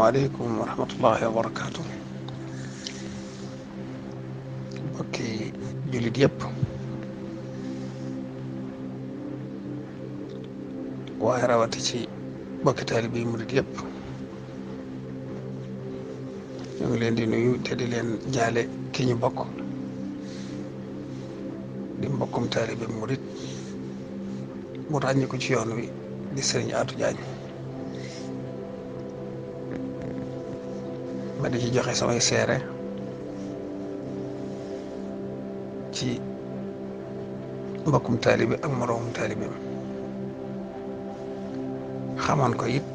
asalaamaaleykum wa rahmatullahi wa barakaatu. Mbokki jullit yëpp waaye rawati ci mbokki taalibe yi murit yëpp ñu ngi leen di nuyu te di leen jaale ki ñu bokk di mbokkum taalibe murit mu ràññi ko ci yoon wi di sëriñ Atou Diagne ma di ci joxe samay seere ci mbokkum taalibe ak moroomum taalibeem xamoon ko it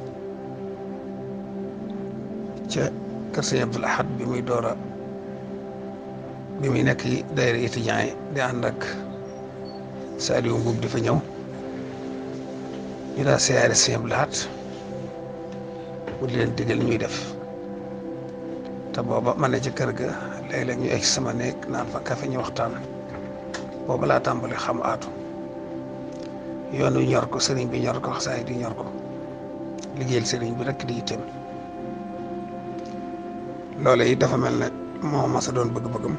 ca kër Sëñ Abdul Ahad bi muy nekk daayira étudiant yi di ànd ak Saliou Mbuub di fa ñëw ñu daa siyaare Sëñ Abdul Ahad mu di leen digal ñuy def te booba ma ne ci kër ga léeg-léeg ñu egg sama néeg naan fa kafe ñu waxtaan booba laa tàmbali xam Aatu yoon wi ñor ko sëriñ bi ñor ko xasaay di ñor ko liggéeyal sëriñ bi rekk di yitteem loole yi dafa mel ne moo mas a doon bëgg-bëggam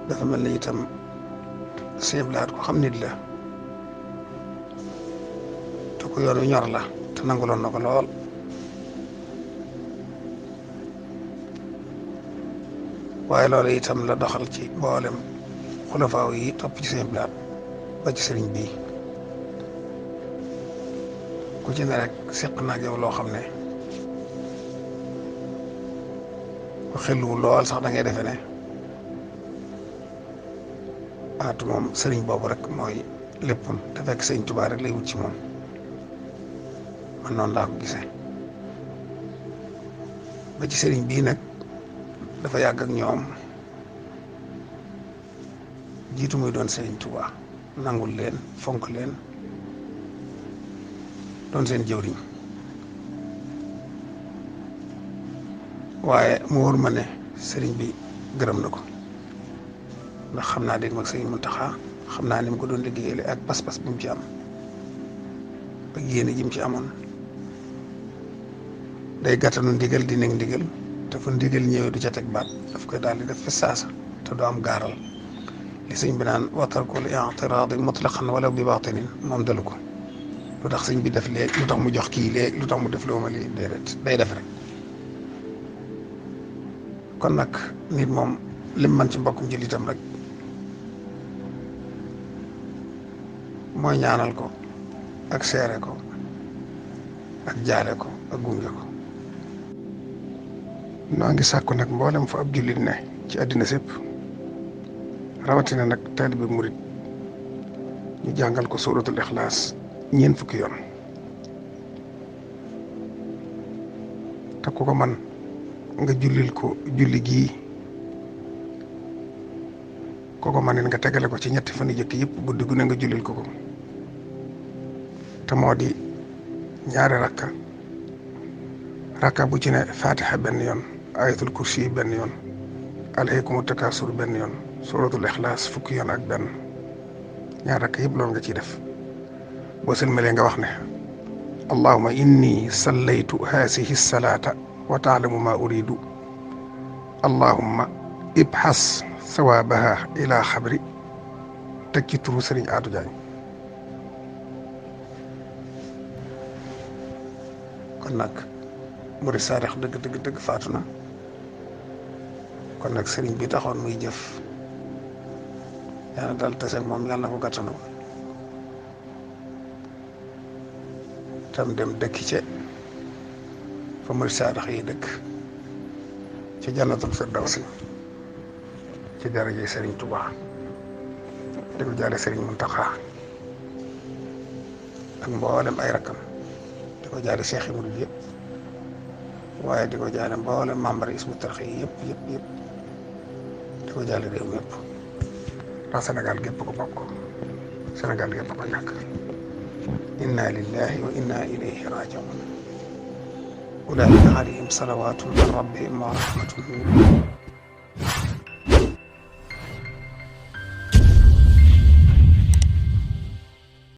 dafa mel ne itam Sëñ Abdul Ahad ko xam nit la te ko yoon wi ñor la te nanguloon na ko lool waaye loolu itam la doxal ci mboolem xulafaaw yi topp ci Sëñ Abdul Ahad ba ci sëriñ bii ku ci ne rek seq na ak yow loo xam ne ku xelluwul lool sax da ngay defe ne Aatu moom sëriñ boobu rek mooy léppam te fekk Sëñ Tuubaa rek lay wut ci moom man noonu laa ko gisee ba ci sëriñ bii nag dafa yàgg ak ñoom jiitu muy doon Sëriñ Tuubaa nangul leen fonk leen doon seen jëwriñ waaye mu wóor ma ne sëriñ bi gërëm na ko ndax xam naa dégg mag Sëriñ Muntaxa xam naa ni mu ko doon liggéeyale ak pas-pas bi mu ci am ak yéene ji mu ci amoon day gàttanu ndigal di nekk ndigal te fu ndigal ñëwee du ca teg baat daf koy daal di def fi saasa te du am gaaral li sëñ bi naan watarkul i'tiraadi mutlaqan wala bi baatinin moom dalu ko lu tax sëñ bi def léegi lu tax mu jox kii léegi lu tax mu def loo ma lii déedéet day def rek kon nag nit moom lim man ci mbokkum jullitam rek mooy ñaanal ko ak seere ko ak jaale ko ak gunge ko noo ngi sàkku nag mboolem fa ab jullit ne ci àddina sépp rawatina nag taalibe murit ñu jàngal ko suuratul ixlaas ñeent fukki yoon te ku ko man nga jullil ko julli gii ku ko man nga tegale ko ci ñetti fan yu jëkk yëpp guddi gu ne nga jullil ko te moo di ñaari rakka bu ci ne fatiha benn yoon ayatul kursi benn yoon alhaykumu takaasur benn yoon suuratul ixlaas fukki yoon ak benn ñaar rakka yëpp loolu nga ciy def boo sëlmalee nga wax ne allahuma inni sallaytu haasihi salaata wa taalamu ma uridu allahumma ibxas sawaabaha ila xabri teg ci turu sëriñ Atou Diagne kon nag murid saadix dëgg faatu na kon nag sëriñ bi taxoon muy jëf yàlla dal tase moom yàlla na ko gàttanu tam dem dëkki ca fa murid saadix yi dëkk ci jannatul firdawsi ci daraje Sëriñ Tuubaa di ko jaale Sëriñ Muntaxa ak mboolem ay rakkam di ko jaale Seex yi murid yëpp waaye di ko jaale mboolem membre Hizbut Tarqiyyah yëpp di ko jaale réew mi yëpp ndax Sénégal gépp ko bokk Sénégal gépp ko ñàkk inna lillahi wa inna ilayhi raji'un ulaa'ika alayhim salawaatun min rabbihim wa rahmatun